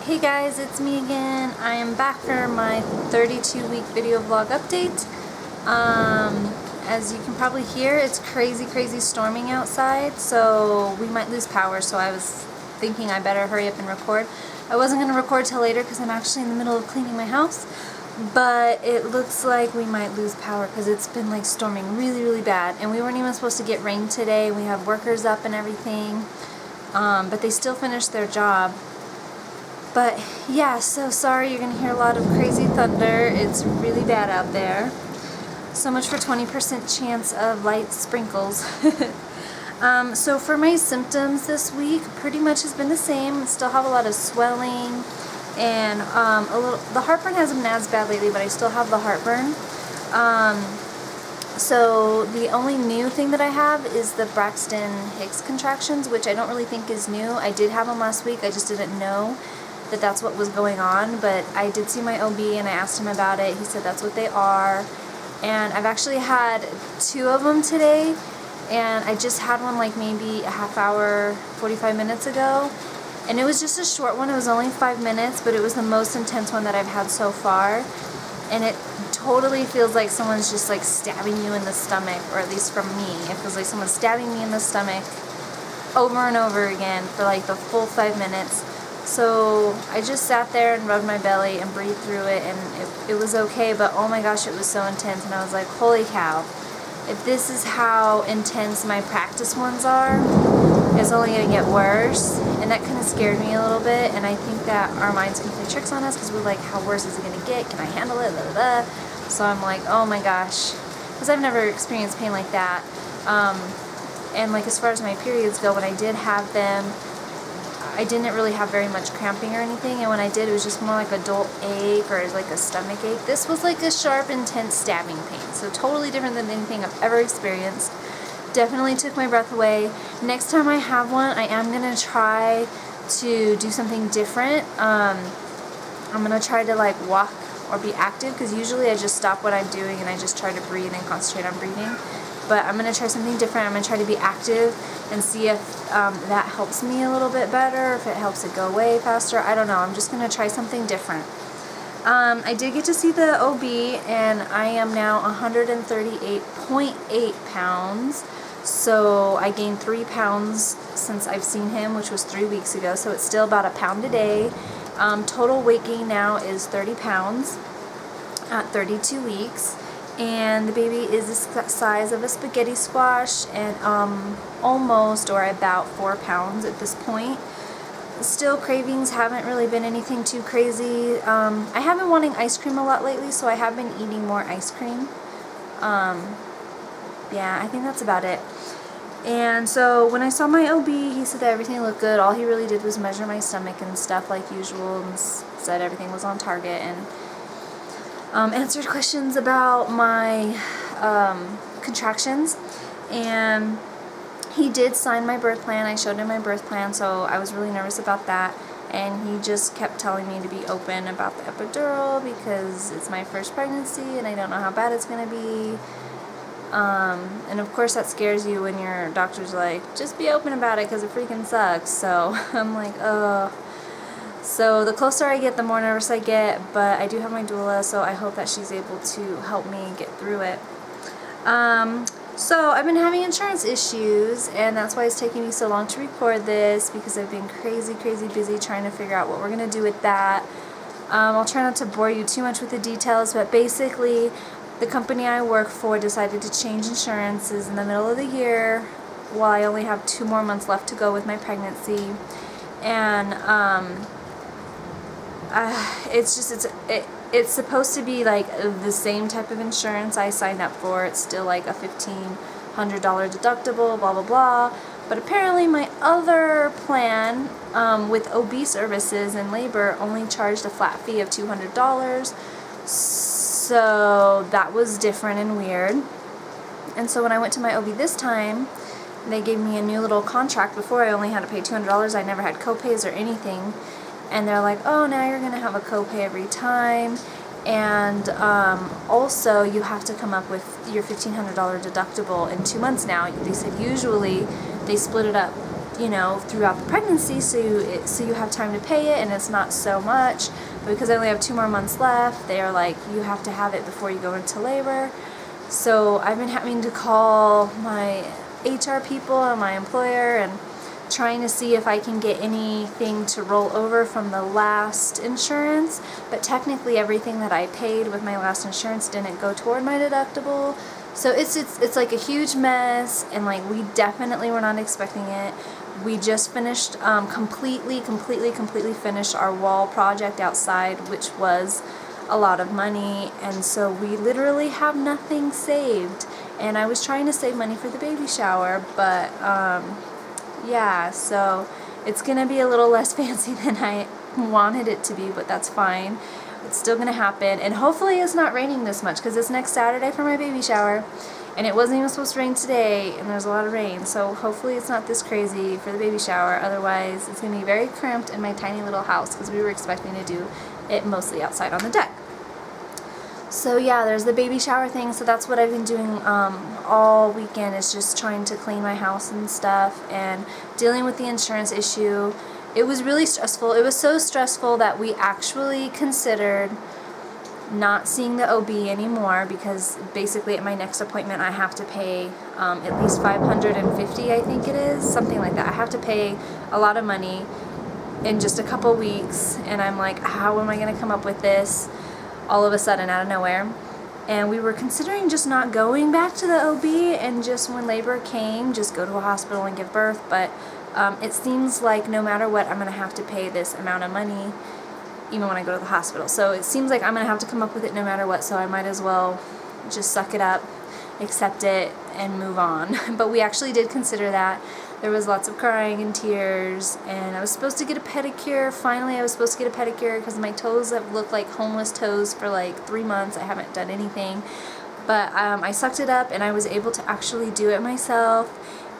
Hey guys, it's me again. I am back for my 32-week video vlog update. As you can probably hear, it's crazy storming outside, so we might lose power, so I was thinking I better hurry up and record. I wasn't going to record till later because I'm actually in the middle of cleaning my house, but it looks like we might lose power because it's been like storming really bad, and we weren't even supposed to get rain today. We have workers up and everything, but they still finished their job. But yeah, so sorry, you're going to hear a lot of crazy thunder. It's really bad out there. So much for 20% chance of light sprinkles. So for my symptoms this week, pretty much has been the same. Still have a lot of swelling, and the heartburn hasn't been as bad lately, but I still have the heartburn. So the only new thing that I have is the Braxton Hicks contractions, which I don't really think is new. I did have them last week, I just didn't know that that's what was going on, but I did see my OB and I asked him about it. He said that's what they are, and I've actually had 2 of them today, and I just had one like maybe a half hour, 45 minutes ago, and it was just a short one. It was only 5 minutes, but it was the most intense one that I've had so far, and it totally feels like someone's just like stabbing you in the stomach, or at least from me, it feels like someone's stabbing me in the stomach over and over again for like the full 5 minutes. So I just sat there and rubbed my belly and breathed through it, and it was okay, but oh my gosh, it was so intense, and I was like, holy cow, if this is how intense my practice ones are, it's only going to get worse. And that kind of scared me a little bit, and I think that our minds can play tricks on us because we're like, how worse is it going to get? Can I handle it? Blah, blah, blah. So I'm like, oh my gosh, because I've never experienced pain like that. And like as far as my periods go, when I did have them, I didn't really have very much cramping or anything, and when I did, it was just more like a dull ache or like a stomach ache. This was like a sharp, intense stabbing pain, so totally different than anything I've ever experienced. Definitely took my breath away. Next time I have one, I am going to try to do something different. I'm going to try to like walk or be active, because usually I just stop what I'm doing and I just try to breathe and concentrate on breathing. But I'm going to try something different. I'm going to try to be active and see if that helps me a little bit better, if it helps it go away faster. I don't know. I'm just going to try something different. I did get to see the OB, and I am now 138.8 pounds. So I gained 3 pounds since I've seen him, which was 3 weeks ago. So it's still about 1 pound a day. Total weight gain now is 30 pounds at 32 weeks. And the baby is the size of a spaghetti squash, and almost or about 4 pounds at this point. Still, cravings haven't really been anything too crazy. I have been wanting ice cream a lot lately, so I have been eating more ice cream. Yeah, I think that's about it. And so when I saw my OB, he said that everything looked good. All he really did was measure my stomach and stuff like usual, and said everything was on target, and answered questions about my contractions, and he did sign my birth plan. I showed him my birth plan, so I was really nervous about that, and he just kept telling me to be open about the epidural because it's my first pregnancy and I don't know how bad it's going to be. And of course that scares you when your doctor's like, just be open about it because it freaking sucks. So I'm like, oh. So the closer I get, the more nervous I get, but I do have my doula, so I hope that she's able to help me get through it. So I've been having insurance issues, and that's why it's taking me so long to record this, because I've been crazy busy trying to figure out what we're going to do with that. I'll try not to bore you too much with the details, but basically the company I work for decided to change insurances in the middle of the year while I only have 2 more months left to go with my pregnancy. And it's supposed to be like the same type of insurance I signed up for. It's still like a $1,500 deductible, blah blah blah. But apparently my other plan with OB services and labor only charged a flat fee of $200. So that was different and weird. And so when I went to my OB this time, they gave me a new little contract. Before, I only had to pay $200. I never had co-pays or anything. And they're like, oh, now you're going to have a copay every time, and also you have to come up with your $1,500 deductible in 2 months now. They said usually they split it up you know, throughout the pregnancy, so you have time to pay it and it's not so much. But because I only have 2 more months left, they are like, you have to have it before you go into labor. So I've been having to call my HR people and my employer and trying to see if I can get anything to roll over from the last insurance, but technically everything that I paid with my last insurance didn't go toward my deductible. So it's like a huge mess, and like we definitely were not expecting it. We just finished completely finished our wall project outside, which was a lot of money, and so we literally have nothing saved. And I was trying to save money for the baby shower, but yeah, so it's gonna be a little less fancy than I wanted it to be, but that's fine. It's still gonna happen, and hopefully it's not raining this much, because it's next Saturday for my baby shower, and it wasn't even supposed to rain today, and there's a lot of rain, so hopefully it's not this crazy for the baby shower. Otherwise it's gonna be very cramped in my tiny little house, because we were expecting to do it mostly outside on the deck. So yeah, there's the baby shower thing, so that's what I've been doing all weekend, is just trying to clean my house and stuff and dealing with the insurance issue. It was really stressful. It was so stressful that we actually considered not seeing the OB anymore, because basically at my next appointment I have to pay at least $550, I think it is, something like that. I have to pay a lot of money in just a couple weeks, and I'm like, how am I going to come up with this all of a sudden out of nowhere? And we were considering just not going back to the OB, and just when labor came, just go to a hospital and give birth. But it seems like no matter what, I'm going to have to pay this amount of money even when I go to the hospital. So it seems like I'm going to have to come up with it no matter what, so I might as well just suck it up, accept it, and move on. But we actually did consider that. There was lots of crying and tears, and I was supposed to get a pedicure. Finally, I was supposed to get a pedicure because my toes have looked like homeless toes for like 3 months. I haven't done anything. But I sucked it up, and I was able to actually do it myself,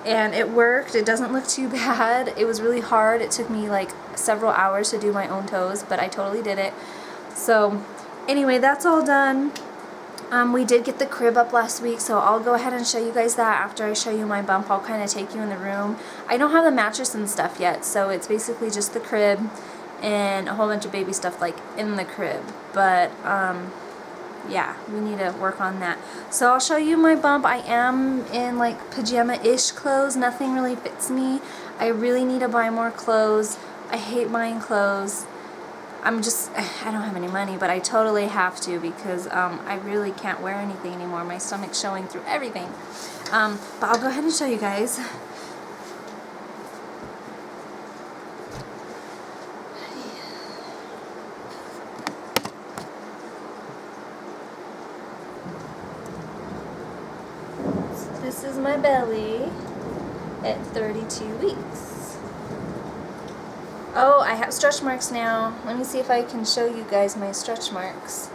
and it worked. It doesn't look too bad. It was really hard. It took me like several hours to do my own toes, but I totally did it. So anyway, that's all done. We did get the crib up last week, so I'll go ahead and show you guys that after I show you my bump. I'll kind of take you in the room. I don't have the mattress and stuff yet, so it's basically just the crib and a whole bunch of baby stuff like in the crib. But yeah, we need to work on that. So I'll show you my bump. I am in like pajama-ish clothes. Nothing really fits me. I really need to buy more clothes. I hate buying clothes. I don't have any money, but I totally have to, because I really can't wear anything anymore. My stomach's showing through everything. But I'll go ahead and show you guys. So this is my belly at 32 weeks. Oh, I have stretch marks now. Let me see if I can show you guys my stretch marks.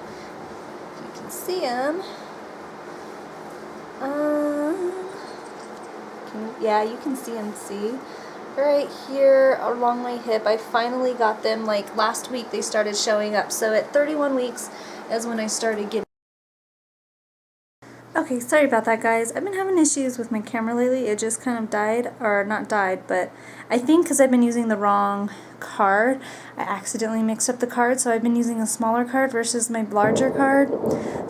You can see them. Yeah, you can see them. See? Right here along my hip. I finally got them. Like last week they started showing up. So at 31 weeks is when I started getting. Okay, sorry about that, guys. I've been having issues with my camera lately. It just kind of died, or not died, but I think because I've been using the wrong card, I accidentally mixed up the card, so I've been using a smaller card versus my larger card.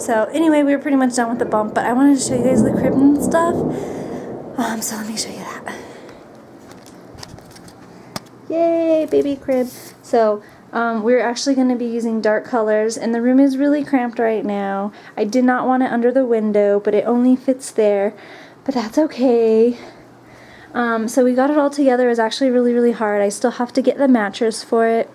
So anyway, we were pretty much done with the bump, but I wanted to show you guys the crib and stuff. So let me show you that. Yay, baby crib. So we're actually going to be using dark colors, and the room is really cramped right now. I did not want it under the window, but it only fits there, but that's okay. So we got it all together. It was actually really hard. I still have to get the mattress for it,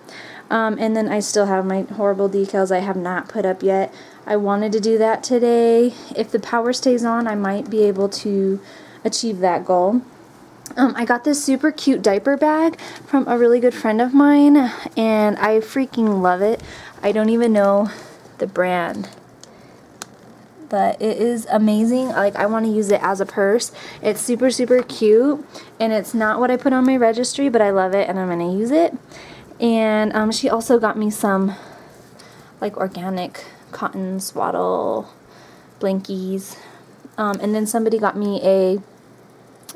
and then I still have my horrible decals I have not put up yet. I wanted to do that today. If the power stays on, I might be able to achieve that goal. I got this super cute diaper bag from a really good friend of mine, and I freaking love it. I don't even know the brand, but it is amazing. Like, I want to use it as a purse. It's super cute, and it's not what I put on my registry, but I love it, and I'm going to use it. And she also got me some like organic cotton swaddle blankies, and then somebody got me a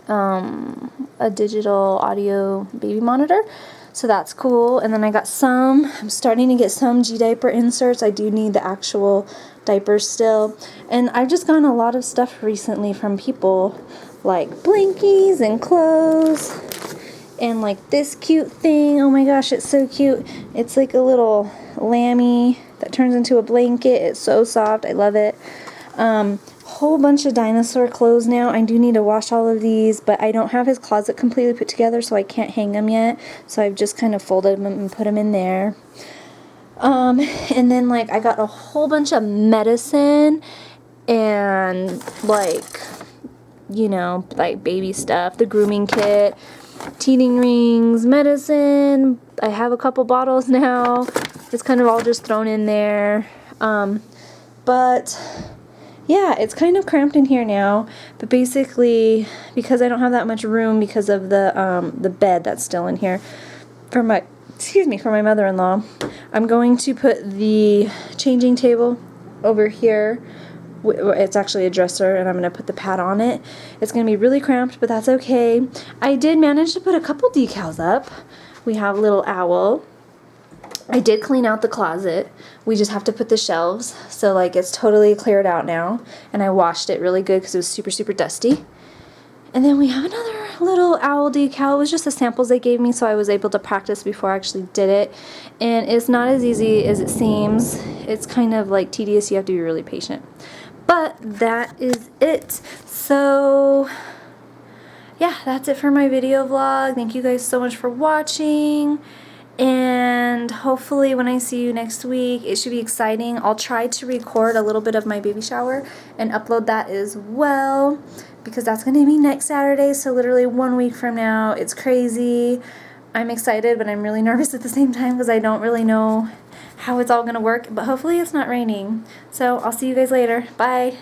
a digital audio baby monitor. So that's cool. And then I'm starting to get some G-diaper inserts. I do need the actual diapers still. And I've just gotten a lot of stuff recently from people, like blankies and clothes. And like this cute thing. Oh my gosh, it's so cute. It's like a little lammy that turns into a blanket. It's so soft. I love it. Whole bunch of dinosaur clothes now. I do need to wash all of these, but I don't have his closet completely put together, so I can't hang them yet. So I've just kind of folded them and put them in there. And then like I got a whole bunch of medicine and like, you know, like baby stuff, the grooming kit, teething rings, medicine. I have a couple bottles now. It's kind of all just thrown in there. But yeah, it's kind of cramped in here now, but basically because I don't have that much room because of the bed that's still in here for my mother-in-law, I'm going to put the changing table over here. It's actually a dresser, and I'm going to put the pad on it. It's going to be really cramped, but that's okay. I did manage to put a couple decals up. We have a little owl. I did clean out the closet. We just have to put the shelves, so like it's totally cleared out now, and I washed it really good because it was super, super dusty. And then we have another little owl decal. It was just the samples they gave me, so I was able to practice before I actually did it. And it's not as easy as it seems. It's kind of like tedious. You have to be really patient. But that is it. So yeah, that's it for my video vlog. Thank you guys so much for watching. And hopefully when I see you next week, it should be exciting. I'll try to record a little bit of my baby shower and upload that as well, because that's going to be next Saturday, so literally 1 week from now. It's crazy. I'm excited, but I'm really nervous at the same time because I don't really know how it's all going to work, but hopefully it's not raining. So I'll see you guys later. Bye.